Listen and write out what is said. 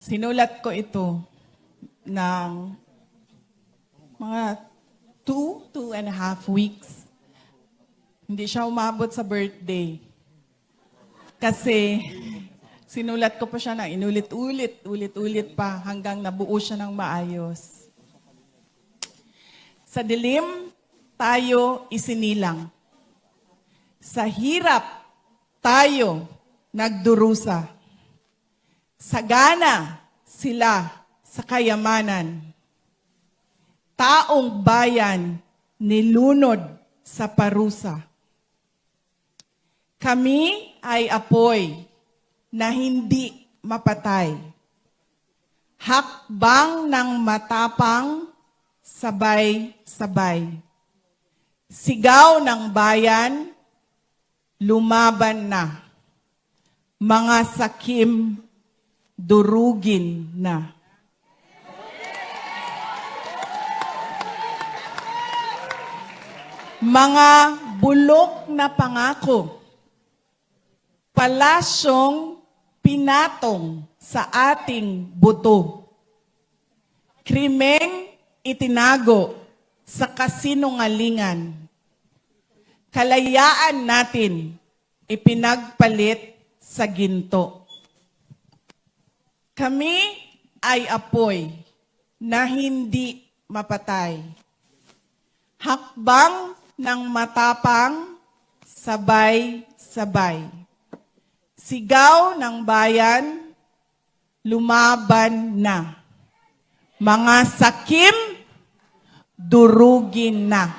Sinulat ko ito ng mga 2.5 weeks. Hindi siya umabot sa birthday. Kasi sinulat ko pa siya na ulit-ulit pa hanggang nabuo siya ng maayos. Sa dilim, tayo isinilang. Sa hirap, tayo nagdurusa. Sagana sila sa kayamanan. Taong bayan nilunod sa parusa. Kami ay apoy na hindi mapatay. Hakbang ng matapang, sabay-sabay. Sigaw ng bayan, lumaban na. Mga sakim, durugin na. Mga bulok na pangako, palasyong pinatong sa ating buto. Krimeng itinago sa kasinungalingan. Kalayaan natin ipinagpalit sa ginto. Kami ay apoy na hindi mapatay. Hakbang ng matapang, sabay-sabay. Sigaw ng bayan, lumaban na. Mga sakim, durugin na.